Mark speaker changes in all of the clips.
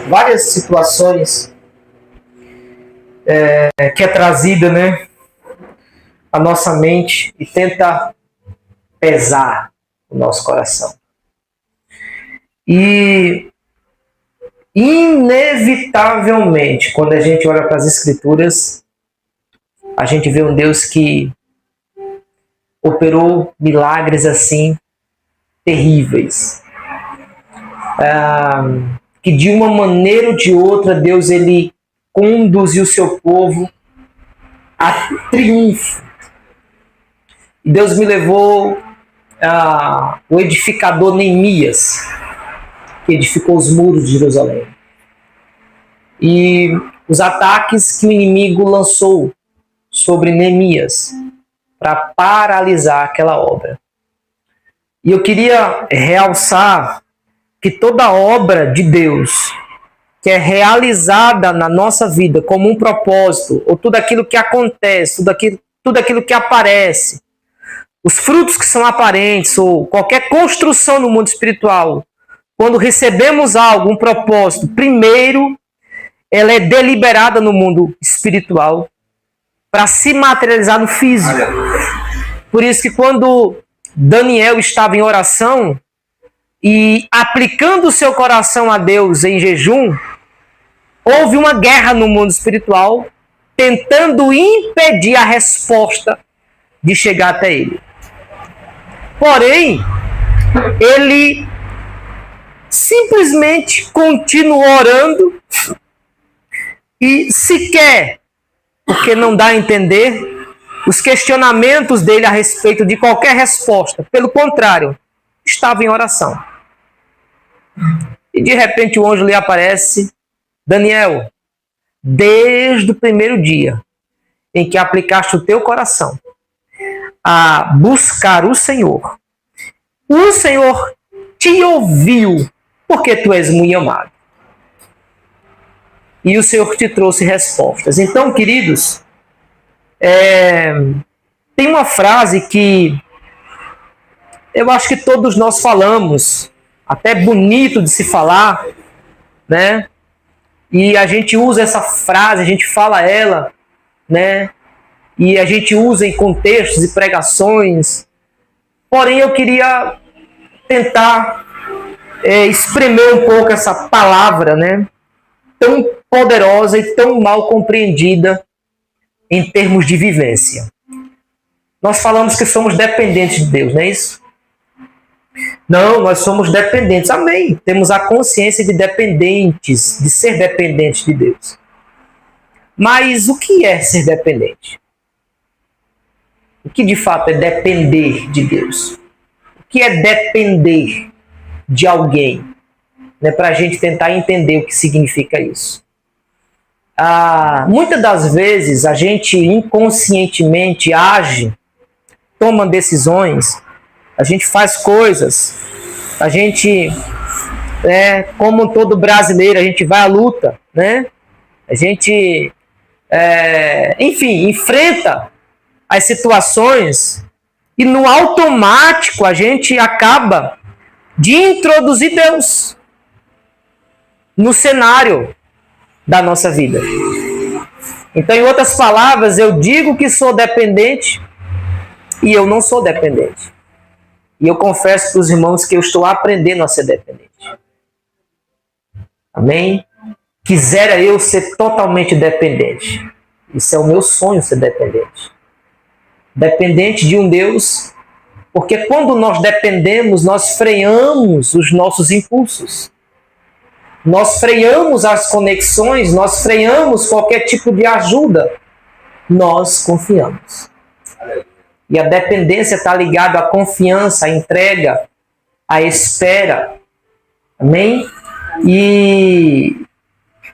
Speaker 1: várias situações que é trazida, né, à nossa mente e tenta pesar o nosso coração. E inevitavelmente, quando a gente olha para as Escrituras, a gente vê um Deus que operou milagres assim terríveis, que de uma maneira ou de outra Deus ele conduziu o seu povo a triunfo. E Deus me levou o edificador Neemias, que edificou os muros de Jerusalém, e os ataques que o inimigo lançou sobre Neemias para paralisar aquela obra. E eu queria realçar que toda obra de Deus que é realizada na nossa vida como um propósito, ou tudo aquilo que acontece, tudo aquilo que aparece, os frutos que são aparentes, ou qualquer construção no mundo espiritual, quando recebemos algo, um propósito, primeiro ela é deliberada no mundo espiritual para se materializar no físico. Por isso que quando Daniel estava em oração e aplicando o seu coração a Deus em jejum, houve uma guerra no mundo espiritual tentando impedir a resposta de chegar até ele. Porém, ele simplesmente continuou orando e sequer, porque não dá a entender, os questionamentos dele a respeito de qualquer resposta. Pelo contrário, estava em oração. E de repente o anjo lhe aparece: Daniel, desde o primeiro dia em que aplicaste o teu coração a buscar o Senhor te ouviu, porque tu és muito amado. E o Senhor te trouxe respostas. Então, queridos, tem uma frase que eu acho que todos nós falamos, até bonito de se falar, né? E a gente usa essa frase, a gente fala ela, né? E a gente usa em contextos e pregações. Porém, eu queria tentar espremer um pouco essa palavra, né? Tão poderosa e tão mal compreendida em termos de vivência. Nós falamos que somos dependentes de Deus, não é isso? Não, nós somos dependentes. Amém. Temos a consciência de dependentes, de ser dependentes de Deus. Mas o que é ser dependente? O que de fato é depender de Deus? O que é depender de alguém? Né, para a gente tentar entender o que significa isso. Muitas das vezes a gente inconscientemente age, toma decisões, a gente faz coisas, a gente, como todo brasileiro, a gente vai à luta, né? A gente, enfim, enfrenta as situações e no automático a gente acaba de introduzir Deus no cenário da nossa vida. Então, em outras palavras, eu digo que sou dependente e eu não sou dependente. E eu confesso para os irmãos que eu estou aprendendo a ser dependente. Amém? Quisera eu ser totalmente dependente. Isso é o meu sonho, ser dependente. Dependente de um Deus, porque quando nós dependemos, nós freamos os nossos impulsos. Nós freamos as conexões, nós freamos qualquer tipo de ajuda. Nós confiamos. E a dependência está ligada à confiança, à entrega, à espera. Amém? E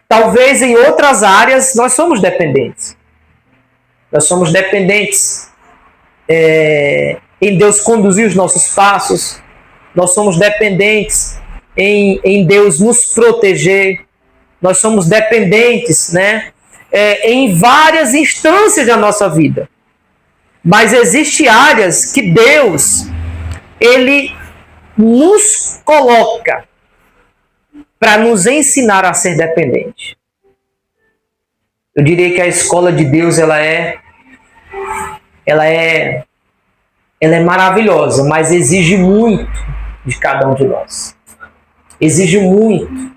Speaker 1: talvez em outras áreas nós somos dependentes. Nós somos dependentes em Deus conduzir os nossos passos. Nós somos dependentes em Deus nos proteger. Nós somos dependentes, né, em várias instâncias da nossa vida. Mas existem áreas que Deus, Ele nos coloca para nos ensinar a ser dependente. Eu diria que a escola de Deus ela é maravilhosa, mas exige muito de cada um de nós. Exige muito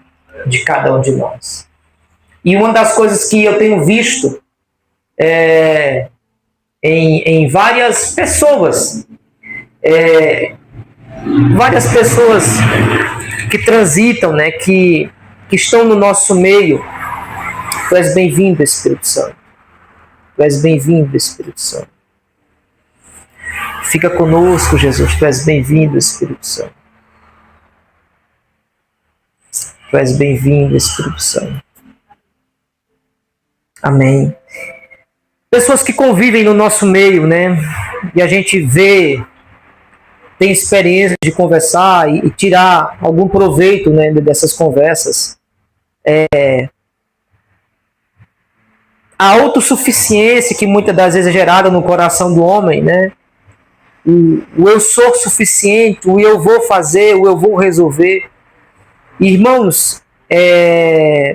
Speaker 1: de cada um de nós. E uma das coisas que eu tenho visto em várias pessoas, que transitam, né, que estão no nosso meio. Tu és bem-vindo, Espírito Santo. Tu és bem-vindo, Espírito Santo. Fica conosco, Jesus. Tu és bem-vindo, Espírito Santo. Tu és bem-vindo, Espírito Santo. Amém. Pessoas que convivem no nosso meio, né? E a gente vê, tem experiência de conversar e tirar algum proveito, né, dessas conversas. A autossuficiência que muitas das vezes é gerada no coração do homem, né? O eu sou suficiente, o eu vou fazer, o eu vou resolver. Irmãos,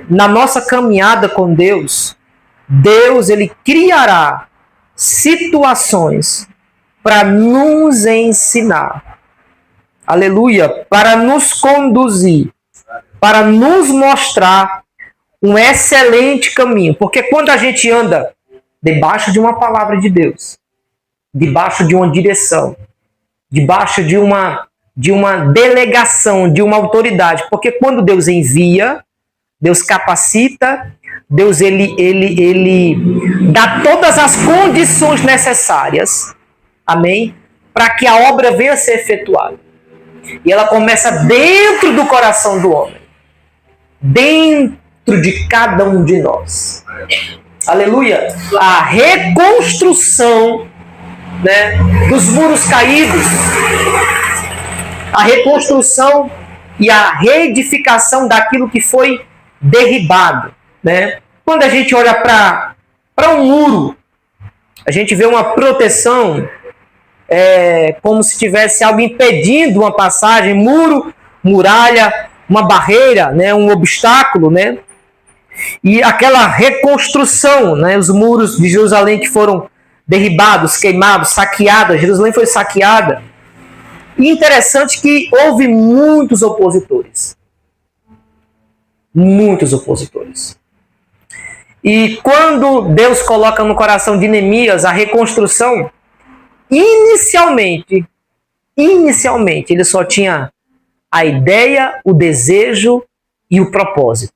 Speaker 1: na nossa caminhada com Deus, ele criará situações para nos ensinar. Aleluia! Para nos conduzir, para nos mostrar um excelente caminho. Porque quando a gente anda debaixo de uma palavra de Deus, debaixo de uma direção, debaixo de uma delegação, de uma autoridade, porque quando Deus envia, Deus capacita, Deus ele dá todas as condições necessárias, amém, para que a obra venha a ser efetuada. E ela começa dentro do coração do homem, dentro de cada um de nós. Aleluia! A reconstrução, né, dos muros caídos, a reconstrução e a reedificação daquilo que foi derribado, né? Quando a gente olha para um muro, a gente vê uma proteção, como se tivesse algo impedindo uma passagem, muro, muralha, uma barreira, né, um obstáculo, né? E aquela reconstrução, né, os muros de Jerusalém que foram derribados, queimados, saqueados, Jerusalém foi saqueada. E interessante que houve muitos opositores. Muitos opositores. E quando Deus coloca no coração de Neemias a reconstrução, inicialmente ele só tinha a ideia, o desejo e o propósito.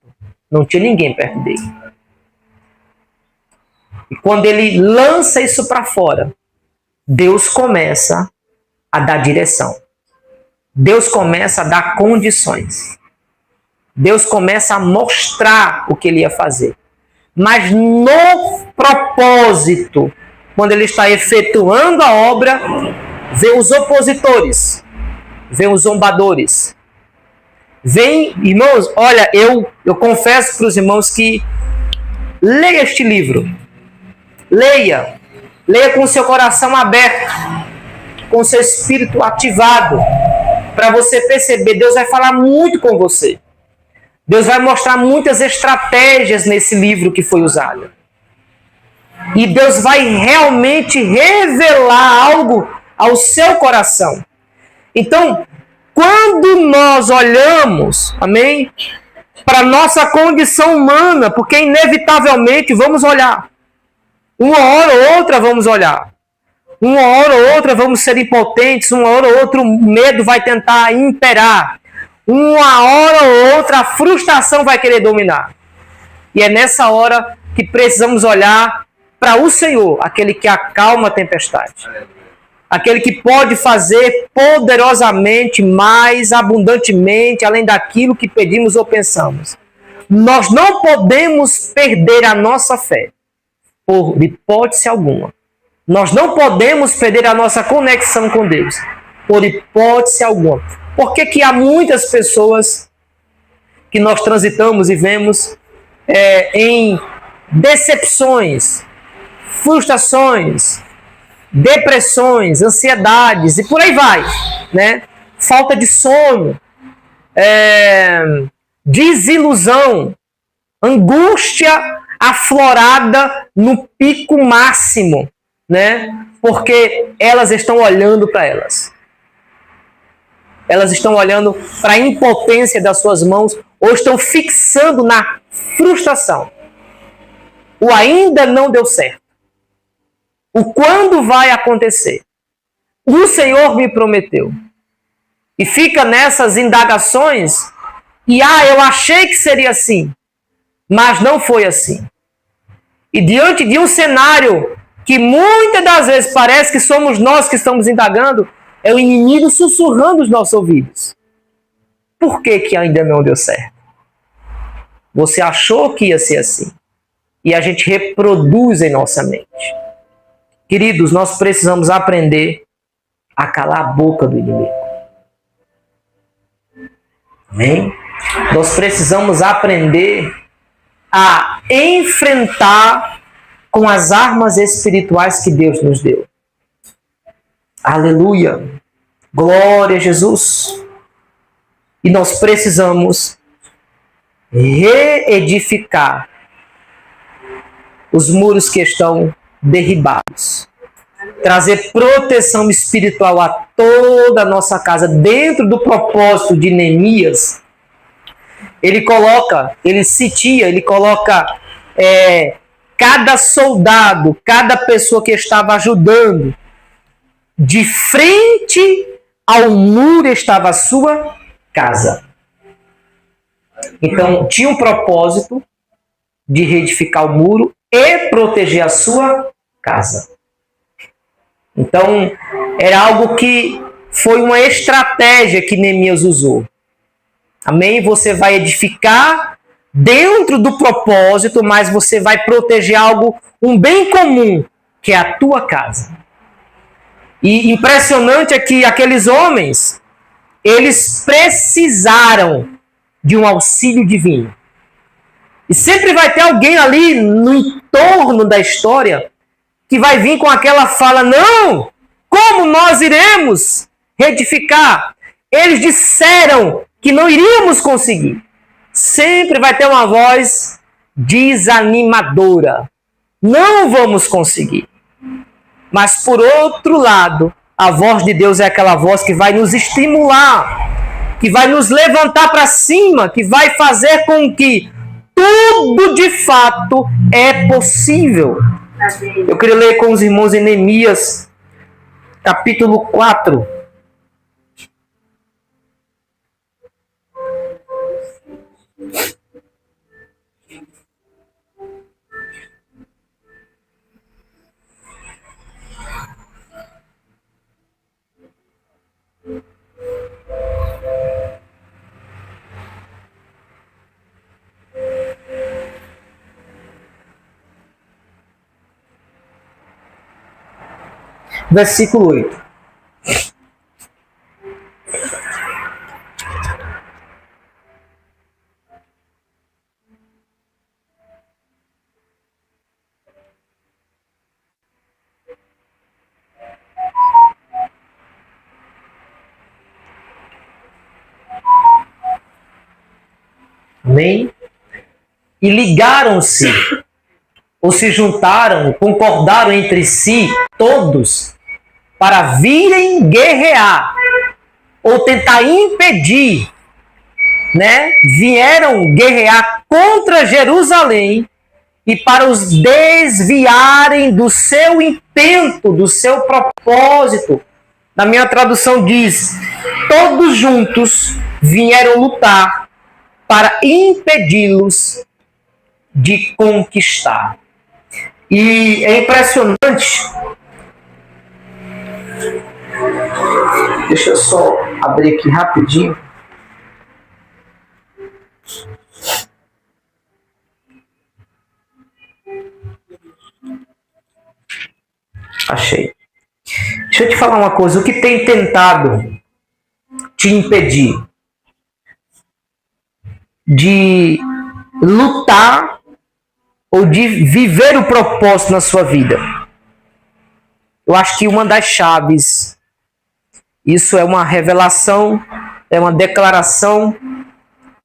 Speaker 1: Não tinha ninguém perto dele. E quando ele lança isso para fora, Deus começa a dar direção. Deus começa a dar condições. Deus começa a mostrar o que ele ia fazer. Mas no propósito, quando ele está efetuando a obra, vem os opositores, vem os zombadores. Vem, irmãos, olha, eu confesso para os irmãos que leia este livro. Leia com o seu coração aberto, com o seu espírito ativado, para você perceber, Deus vai falar muito com você. Deus vai mostrar muitas estratégias nesse livro que foi usado. E Deus vai realmente revelar algo ao seu coração. Então, quando nós olhamos, amém, para a nossa condição humana, porque inevitavelmente vamos olhar. Uma hora ou outra vamos olhar. Uma hora ou outra vamos ser impotentes, uma hora ou outra o medo vai tentar imperar. Uma hora ou outra a frustração vai querer dominar. E é nessa hora que precisamos olhar para o Senhor, aquele que acalma a tempestade. Aquele que pode fazer poderosamente, mais abundantemente, além daquilo que pedimos ou pensamos. Nós não podemos perder a nossa fé, por hipótese alguma. Nós não podemos perder a nossa conexão com Deus, por hipótese alguma. Por que há muitas pessoas que nós transitamos e vemos em decepções, frustrações, depressões, ansiedades e por aí vai, né? Falta de sono, desilusão, angústia aflorada no pico máximo, né? Porque elas estão olhando para elas. Elas estão olhando para a impotência das suas mãos ou estão fixando na frustração. O ainda não deu certo. O quando vai acontecer. O Senhor me prometeu. E fica nessas indagações e eu achei que seria assim, mas não foi assim. E diante de um cenário que muitas das vezes parece que somos nós que estamos indagando, é o inimigo sussurrando os nossos ouvidos. Por que que ainda não deu certo? Você achou que ia ser assim. E a gente reproduz em nossa mente. Queridos, nós precisamos aprender a calar a boca do inimigo. Amém? Nós precisamos aprender a enfrentar com as armas espirituais que Deus nos deu. Aleluia! Glória a Jesus! E nós precisamos reedificar os muros que estão derribados. Trazer proteção espiritual a toda a nossa casa, dentro do propósito de Neemias. Ele coloca cada soldado, cada pessoa que estava ajudando, de frente ao muro estava a sua casa. Então, tinha um propósito de reedificar o muro e proteger a sua casa. Então, era algo que foi uma estratégia que Neemias usou. Amém? Você vai edificar dentro do propósito, mas você vai proteger um bem comum, que é a tua casa. E impressionante é que aqueles homens, eles precisaram de um auxílio divino. E sempre vai ter alguém ali no entorno da história que vai vir com aquela fala: não, como nós iremos reedificar? Eles disseram que não iríamos conseguir. Sempre vai ter uma voz desanimadora. Não vamos conseguir. Mas, por outro lado, a voz de Deus é aquela voz que vai nos estimular, que vai nos levantar para cima, que vai fazer com que tudo de fato é possível. Eu queria ler com os irmãos em Neemias, capítulo 4. Versículo 8. Amém? E ligaram-se, ou se juntaram, concordaram entre si, todos, para virem guerrear, ou tentar impedir, né? Vieram guerrear contra Jerusalém e para os desviarem do seu intento, do seu propósito. Na minha tradução diz: todos juntos vieram lutar para impedi-los de conquistar. E é impressionante. Deixa eu só abrir aqui rapidinho. Achei. Deixa eu te falar uma coisa. O que tem tentado te impedir de lutar ou de viver o propósito na sua vida? Eu acho que uma das chaves, isso é uma revelação, é uma declaração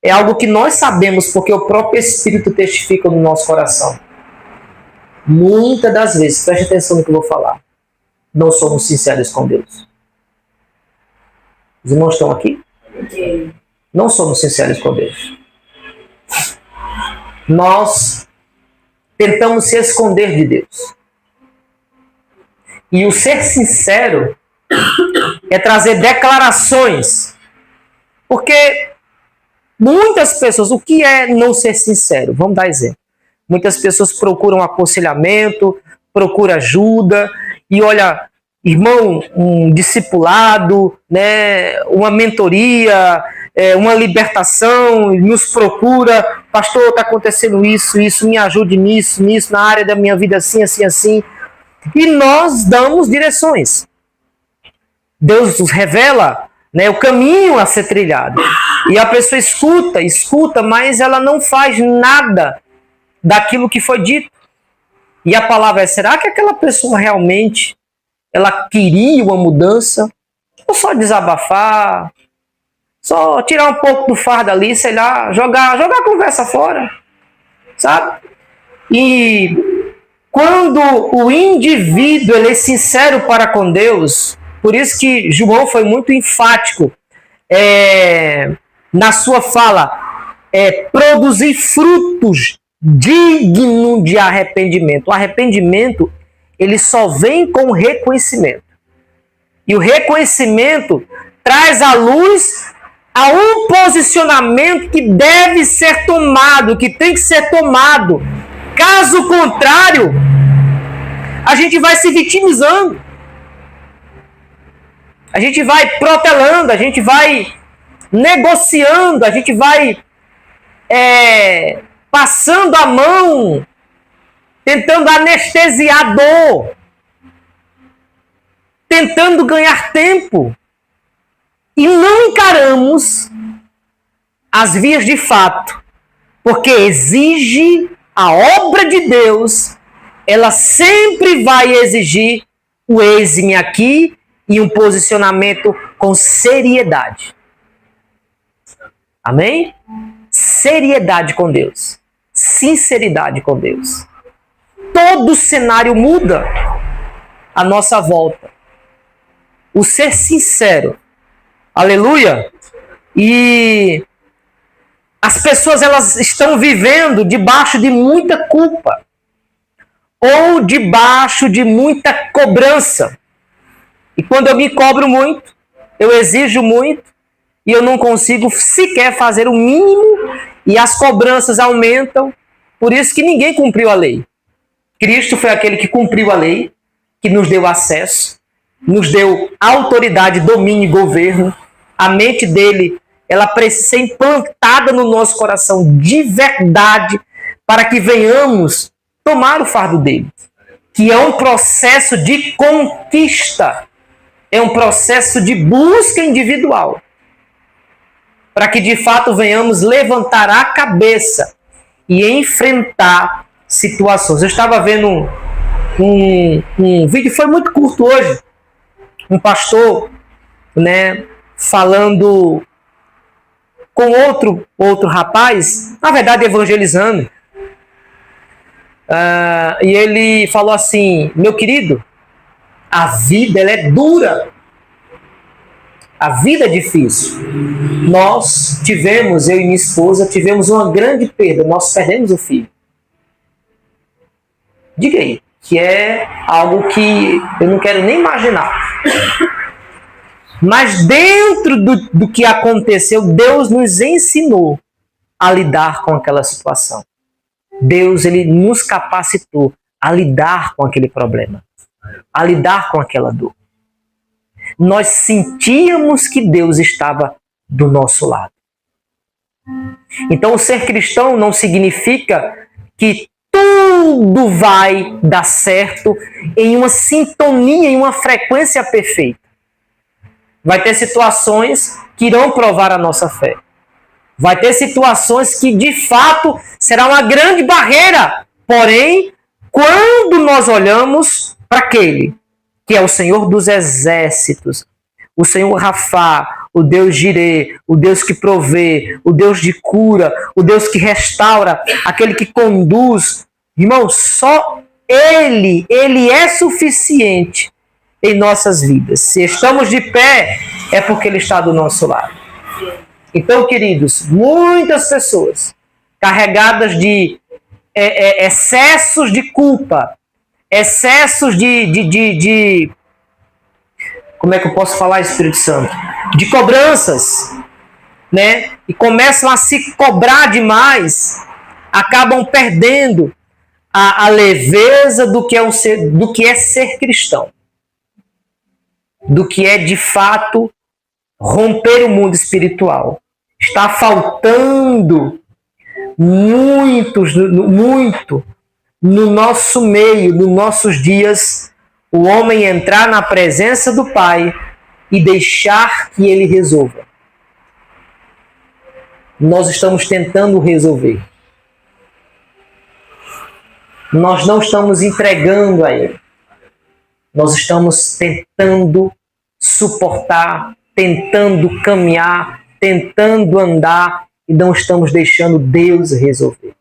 Speaker 1: é algo que nós sabemos porque o próprio Espírito testifica no nosso coração. Muitas das vezes, preste atenção no que eu vou falar, não somos sinceros com Deus. Os irmãos estão aqui? Não somos sinceros com Deus. Nós tentamos se esconder de Deus. E o ser sincero é trazer declarações. Porque muitas pessoas, o que é não ser sincero? Vamos dar exemplo. Muitas pessoas procuram aconselhamento, procuram ajuda, e olha, irmão, um discipulado, né, uma mentoria, uma libertação, nos procura, pastor, está acontecendo isso, me ajude nisso, na área da minha vida assim, assim, assim. E nós damos direções. Deus nos revela, né, o caminho a ser trilhado. E a pessoa escuta, mas ela não faz nada daquilo que foi dito. E a palavra é, será que aquela pessoa realmente ela queria uma mudança? Ou só desabafar, só tirar um pouco do fardo ali, sei lá, jogar a conversa fora, sabe? E quando o indivíduo ele é sincero para com Deus, por isso que João foi muito enfático na sua fala, produzir frutos digno de arrependimento. O arrependimento, ele só vem com o reconhecimento. E o reconhecimento traz à luz a um posicionamento que deve ser tomado, que tem que ser tomado. Caso contrário, a gente vai se vitimizando. A gente vai protelando, a gente vai negociando, a gente vai passando a mão, tentando anestesiar a dor, tentando ganhar tempo. E não encaramos as vias de fato, porque exige a obra de Deus, ela sempre vai exigir o eis-me aqui e um posicionamento com seriedade. Amém? Seriedade com Deus. Sinceridade com Deus. Todo o cenário muda à nossa volta. O ser sincero. Aleluia! E as pessoas elas estão vivendo debaixo de muita culpa. Ou debaixo de muita cobrança. E quando eu me cobro muito, eu exijo muito, e eu não consigo sequer fazer o mínimo, e as cobranças aumentam, por isso que ninguém cumpriu a lei. Cristo foi aquele que cumpriu a lei, que nos deu acesso, nos deu autoridade, domínio e governo. A mente dele, ela precisa ser implantada no nosso coração de verdade, para que venhamos tomar o fardo dele, que é um processo de conquista. É um processo de busca individual. Para que de fato venhamos levantar a cabeça e enfrentar situações. Eu estava vendo um vídeo, foi muito curto hoje. Um pastor, né, falando com outro rapaz, na verdade evangelizando. E ele falou assim, meu querido, a vida ela é dura. A vida é difícil. Nós tivemos, eu e minha esposa, tivemos uma grande perda. Nós perdemos o filho. Diga aí, que é algo que eu não quero nem imaginar. Mas dentro do que aconteceu, Deus nos ensinou a lidar com aquela situação. Deus ele nos capacitou a lidar com aquele problema, a lidar com aquela dor. Nós sentíamos que Deus estava do nosso lado. Então, o ser cristão não significa que tudo vai dar certo em uma sintonia, em uma frequência perfeita. Vai ter situações que irão provar a nossa fé. Vai ter situações que, de fato, será uma grande barreira. Porém, quando nós olhamos para aquele que é o Senhor dos Exércitos, o Senhor Rafá, o Deus Jirê, o Deus que provê, o Deus de cura, o Deus que restaura, aquele que conduz. Irmão, só Ele é suficiente em nossas vidas. Se estamos de pé, é porque Ele está do nosso lado. Então, queridos, muitas pessoas carregadas de excessos de culpa, excessos de como é que eu posso falar, Espírito Santo? De cobranças, né? E começam a se cobrar demais, acabam perdendo a leveza do que é ser cristão, do que é de fato romper o mundo espiritual. Está faltando muito no nosso meio, nos nossos dias, o homem entrar na presença do Pai e deixar que Ele resolva. Nós estamos tentando resolver. Nós não estamos entregando a Ele. Nós estamos tentando suportar, tentando caminhar, tentando andar e não estamos deixando Deus resolver.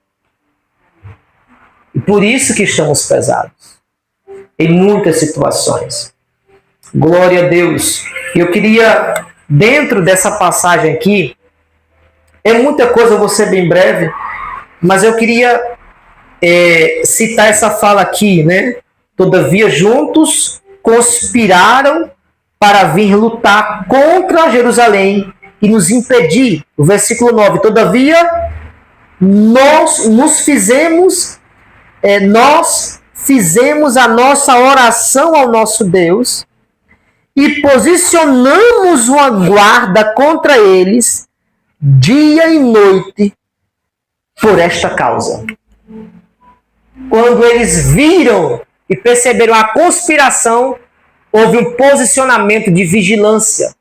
Speaker 1: E por isso que estamos pesados em muitas situações. Glória a Deus. Eu queria, dentro dessa passagem aqui, é muita coisa, eu vou ser bem breve, mas eu queria citar essa fala aqui, né? Todavia, juntos conspiraram para vir lutar contra Jerusalém e nos impedir. O versículo 9. Todavia, nós fizemos a nossa oração ao nosso Deus e posicionamos uma guarda contra eles dia e noite por esta causa. Quando eles viram e perceberam a conspiração, houve um posicionamento de vigilância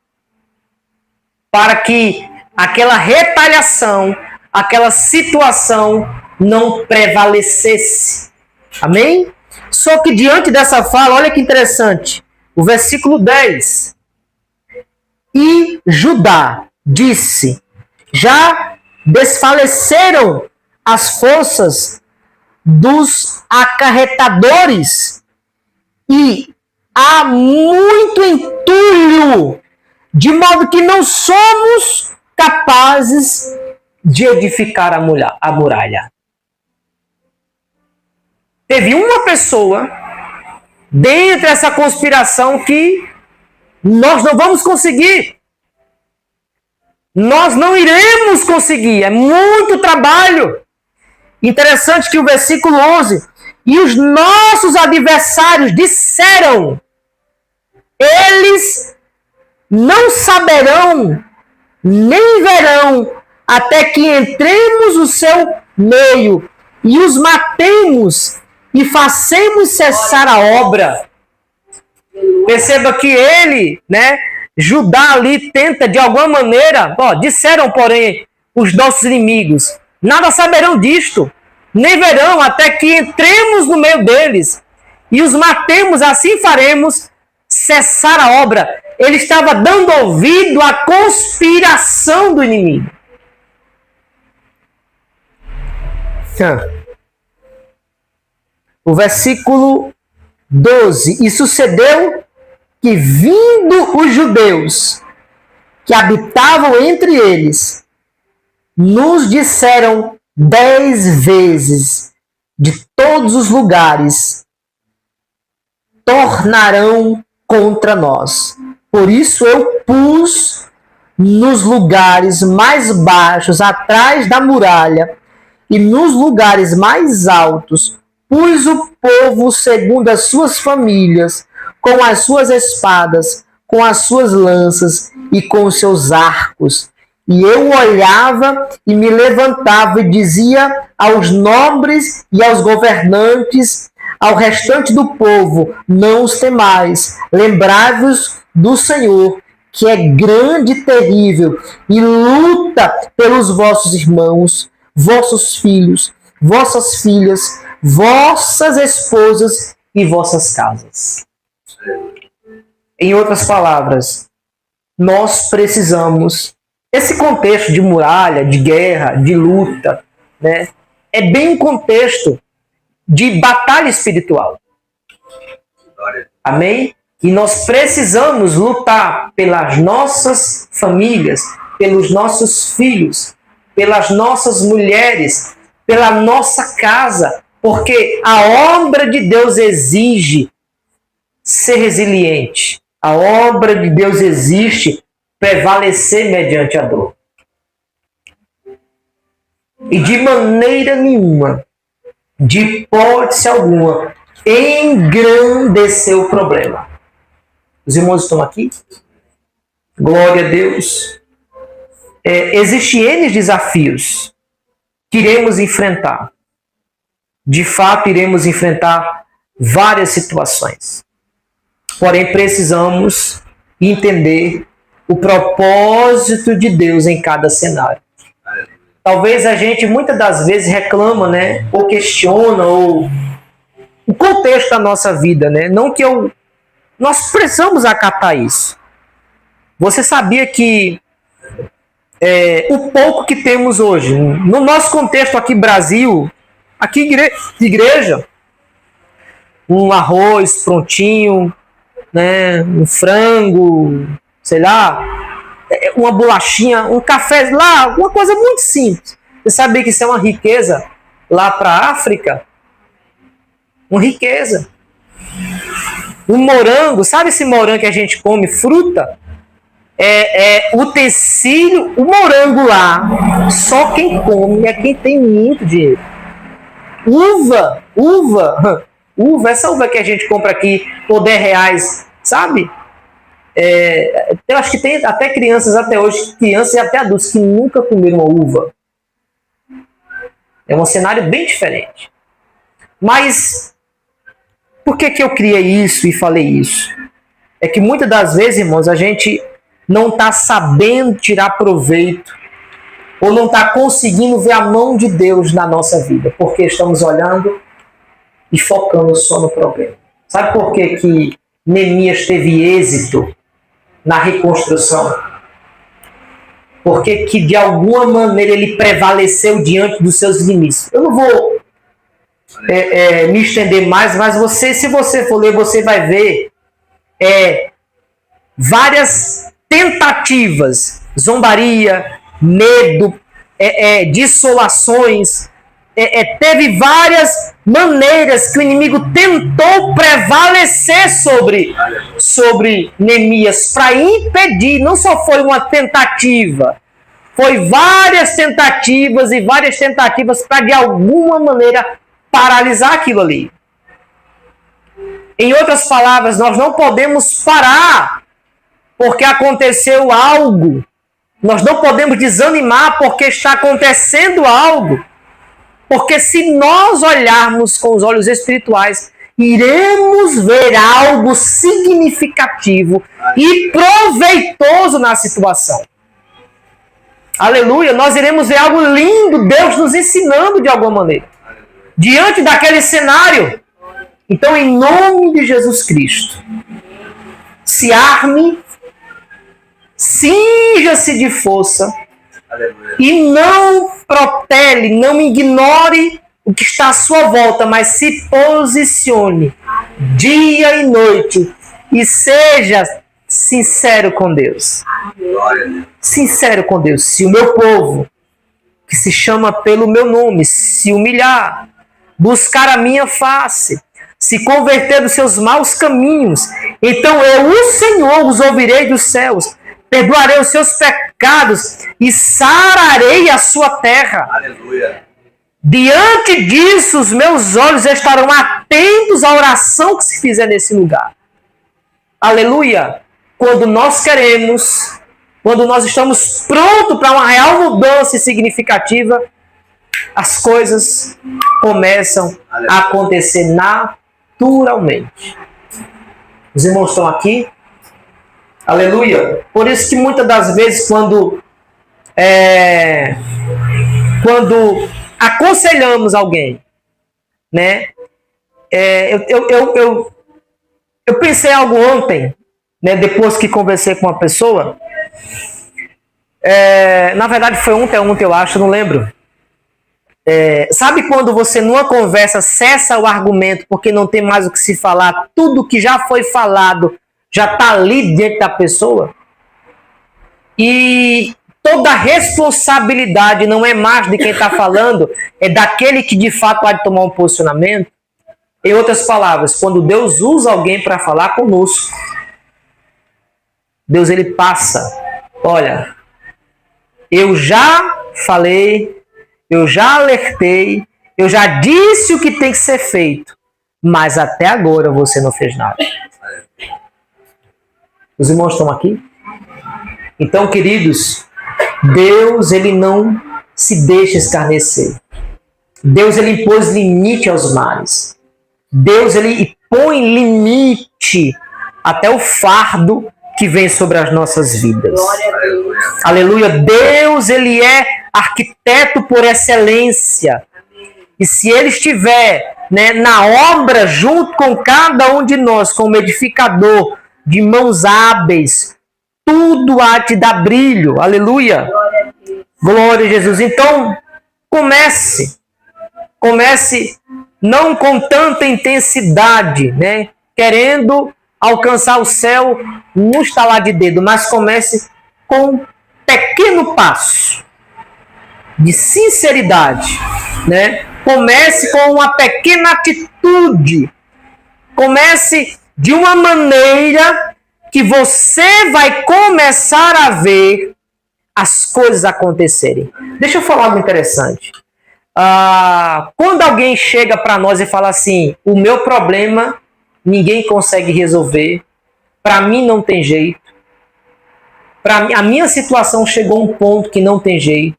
Speaker 1: para que aquela retaliação, aquela situação não prevalecesse. Amém? Só que diante dessa fala, olha que interessante, o versículo 10. E Judá disse: já desfaleceram as forças dos acarretadores e há muito entulho, de modo que não somos capazes de edificar a muralha. Teve uma pessoa dentro dessa conspiração que nós não vamos conseguir. Nós não iremos conseguir. É muito trabalho. Interessante que o versículo 11. E os nossos adversários disseram: eles não saberão, nem verão, até que entremos no seu meio e os matemos e façamos cessar a obra. Perceba que ele, né, Judá ali tenta de alguma maneira, disseram, porém, os nossos inimigos, nada saberão disto, nem verão até que entremos no meio deles e os matemos, assim faremos cessar a obra. Ele estava dando ouvido à conspiração do inimigo. O versículo 12. E sucedeu que, vindo os judeus que habitavam entre eles, nos disseram 10 vezes de todos os lugares: tornarão contra nós. Por isso eu pus nos lugares mais baixos, atrás da muralha, e nos lugares mais altos, pus o povo segundo as suas famílias, com as suas espadas, com as suas lanças e com os seus arcos. E eu olhava e me levantava e dizia aos nobres e aos governantes, ao restante do povo: não os temais, lembrai-vos do Senhor, que é grande e terrível, e luta pelos vossos irmãos, vossos filhos, vossas filhas, vossas esposas e vossas casas. Em outras palavras, nós precisamos. Esse contexto de muralha, de guerra, de luta, né, é bem um contexto de batalha espiritual. Amém? E nós precisamos lutar pelas nossas famílias, pelos nossos filhos, pelas nossas mulheres, pela nossa casa, porque a obra de Deus exige ser resiliente. A obra de Deus existe prevalecer mediante a dor. E de maneira nenhuma, de hipótese alguma, engrandecer o problema. Os irmãos estão aqui? Glória a Deus. Existem N desafios que iremos enfrentar. De fato, iremos enfrentar várias situações. Porém, precisamos entender o propósito de Deus em cada cenário. Talvez a gente muitas das vezes reclama, né, ou questiona, ou o contexto da nossa vida, né? Não que nós precisamos acatar isso. Você sabia que o pouco que temos hoje, no nosso contexto aqui Brasil, aqui igreja, um arroz prontinho, né, um frango, sei lá, uma bolachinha, um café lá, uma coisa muito simples. Você sabia que isso é uma riqueza lá para a África? Uma riqueza. Um morango, sabe esse morango que a gente come, fruta? Utensílio, o morango lá, só quem come é quem tem muito dinheiro. Uva, essa uva que a gente compra aqui por R$10, sabe? Eu acho que tem até crianças até hoje, crianças e até adultos que nunca comeram uma uva. É um cenário bem diferente. Mas por que eu criei isso e falei isso? É que muitas das vezes, irmãos, a gente não está sabendo tirar proveito ou não está conseguindo ver a mão de Deus na nossa vida, porque estamos olhando e focando só no problema. Sabe por que Neemias teve êxito na reconstrução? Porque que de alguma maneira ele prevaleceu diante dos seus inimigos. Eu não vou me estender mais, mas se você for ler, você vai ver várias tentativas, zombaria, medo, dissolações. Teve várias maneiras que o inimigo tentou prevalecer sobre Neemias para impedir. Não só foi uma tentativa, foi várias tentativas para de alguma maneira paralisar aquilo ali. Em outras palavras, nós não podemos parar porque aconteceu algo. Nós não podemos desanimar porque está acontecendo algo. Porque se nós olharmos com os olhos espirituais, iremos ver algo significativo e proveitoso na situação. Aleluia! Nós iremos ver algo lindo, Deus nos ensinando de alguma maneira. Diante daquele cenário. Então, em nome de Jesus Cristo, se arme, cinja-se de força, e não protele, não ignore o que está à sua volta, mas se posicione dia e noite e seja sincero com Deus. Sincero com Deus. Se o meu povo, que se chama pelo meu nome, se humilhar, buscar a minha face, se converter dos seus maus caminhos, então eu, o Senhor, os ouvirei dos céus, perdoarei os seus pecados e sararei a sua terra.
Speaker 2: Aleluia.
Speaker 1: Diante disso, os meus olhos estarão atentos à oração que se fizer nesse lugar. Aleluia. Quando nós queremos, quando nós estamos prontos para uma real mudança significativa, as coisas começam a acontecer naturalmente. Os irmãos estão aqui? Aleluia. Por isso que muitas das vezes quando aconselhamos alguém, né? Eu pensei algo ontem, né? Depois que conversei com uma pessoa, Na verdade foi ontem, eu acho, não lembro. Sabe quando você numa conversa cessa o argumento porque não tem mais o que se falar, tudo que já foi falado já está ali diante da pessoa? E toda a responsabilidade não é mais de quem está falando, é daquele que de fato há de tomar um posicionamento. Em outras palavras, quando Deus usa alguém para falar conosco, Deus ele passa, olha, eu já falei, eu já alertei, eu já disse o que tem que ser feito, mas até agora você não fez nada. Os irmãos estão aqui? Então, queridos, Deus ele não se deixa escarnecer. Deus ele impôs limite aos males. Deus ele põe limite até o fardo que vem sobre as nossas vidas. Aleluia. Deus ele é arquiteto por excelência. E se ele estiver, na obra junto com cada um de nós, como edificador de mãos hábeis, tudo há de dar brilho. Aleluia. Glória a Jesus. Então, comece não com tanta intensidade, querendo alcançar o céu no estalar de dedo, mas comece com um pequeno passo de sinceridade, Comece com uma pequena atitude. Comece de uma maneira que você vai começar a ver as coisas acontecerem. Deixa eu falar algo interessante. Quando alguém chega para nós e fala assim, o meu problema ninguém consegue resolver, para mim não tem jeito, a minha situação chegou a um ponto que não tem jeito,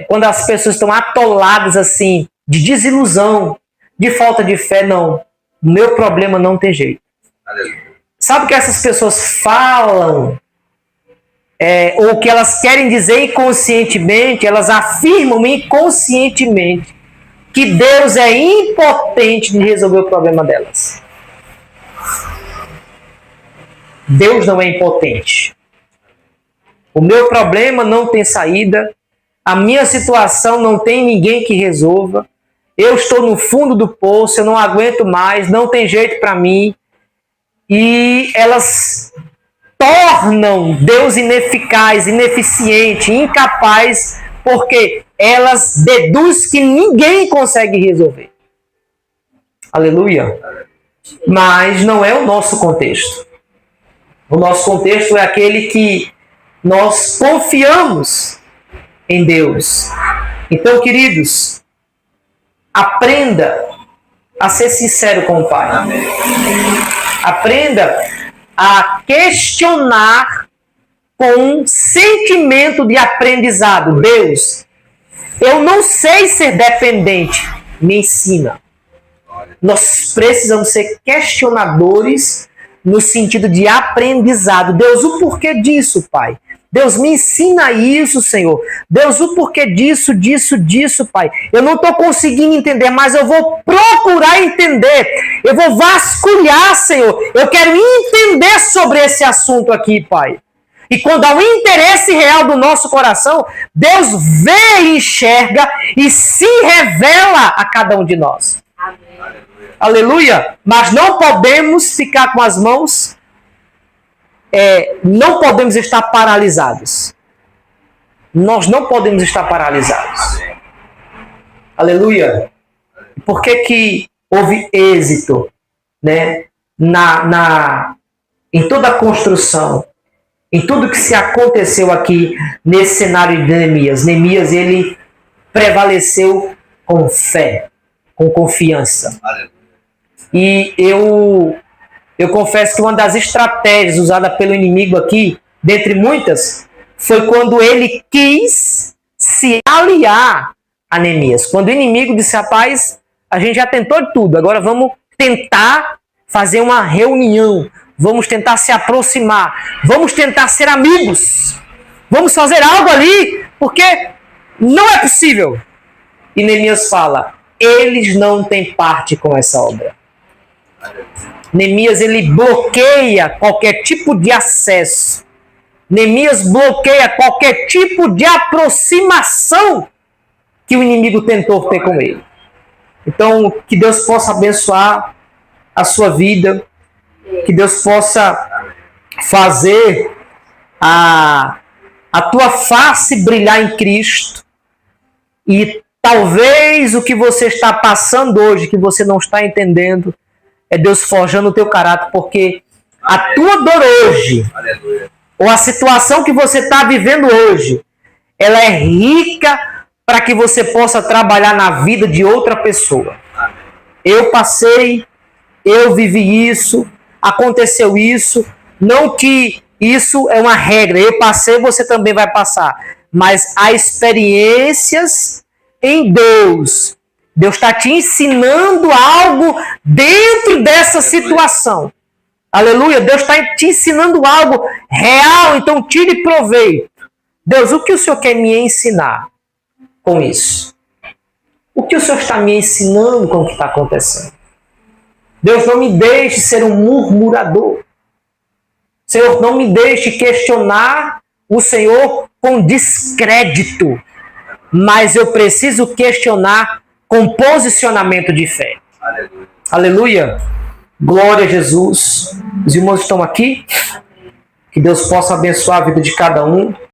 Speaker 1: quando as pessoas estão atoladas assim, de desilusão, de falta de fé, não, o meu problema não tem jeito. Sabe o que essas pessoas falam? Ou que elas querem dizer inconscientemente, elas afirmam inconscientemente que Deus é impotente de resolver o problema delas. Deus não é impotente. O meu problema não tem saída, a minha situação não tem ninguém que resolva, eu estou no fundo do poço, eu não aguento mais, não tem jeito para mim. E elas tornam Deus ineficaz, ineficiente, incapaz, porque elas deduzem que ninguém consegue resolver. Aleluia. Mas não é o nosso contexto. O nosso contexto é aquele que nós confiamos em Deus. Então, queridos, aprenda a ser sincero com o Pai. Aprenda a questionar com um sentimento de aprendizado. Deus, eu não sei ser dependente, me ensina. Nós precisamos ser questionadores no sentido de aprendizado. Deus, o porquê disso, Pai? Deus, me ensina isso, Senhor. Deus, o porquê disso, Pai? Eu não estou conseguindo entender, mas eu vou procurar entender. Eu vou vasculhar, Senhor. Eu quero entender sobre esse assunto aqui, Pai. E quando há um interesse real do nosso coração, Deus vê e enxerga e se revela a cada um de nós. Amém. Aleluia. Mas não podemos ficar com as mãos, não podemos estar paralisados. Nós não podemos estar paralisados. Aleluia. Por que houve êxito, em toda a construção, em tudo que se aconteceu aqui nesse cenário de Neemias? Neemias, ele prevaleceu com fé, com confiança. E eu confesso que uma das estratégias usadas pelo inimigo aqui, dentre muitas, foi quando ele quis se aliar a Neemias. Quando o inimigo disse, rapaz, a gente já tentou de tudo, agora vamos tentar fazer uma reunião, vamos tentar se aproximar, vamos tentar ser amigos, vamos fazer algo ali, porque não é possível. E Neemias fala, eles não têm parte com essa obra. Neemias, ele bloqueia qualquer tipo de acesso. Neemias bloqueia qualquer tipo de aproximação que o inimigo tentou ter com ele. Então, que Deus possa abençoar a sua vida, que Deus possa fazer a tua face brilhar em Cristo. E talvez o que você está passando hoje, que você não está entendendo, é Deus forjando o teu caráter, porque a tua dor hoje, ou a situação que você está vivendo hoje, ela é rica para que você possa trabalhar na vida de outra pessoa. Eu passei, eu vivi isso, aconteceu isso, não que isso é uma regra, eu passei, você também vai passar, mas há experiências em Deus. Deus está te ensinando algo dentro dessa situação. Aleluia, Deus está te ensinando algo real, então tire proveito. Deus, o que o Senhor quer me ensinar com isso? O que o Senhor está me ensinando com o que está acontecendo? Deus, não me deixe ser um murmurador. Senhor, não me deixe questionar o Senhor com descrédito. Mas eu preciso questionar com posicionamento de fé. Aleluia. Aleluia. Glória a Jesus. Os irmãos estão aqui. Que Deus possa abençoar a vida de cada um.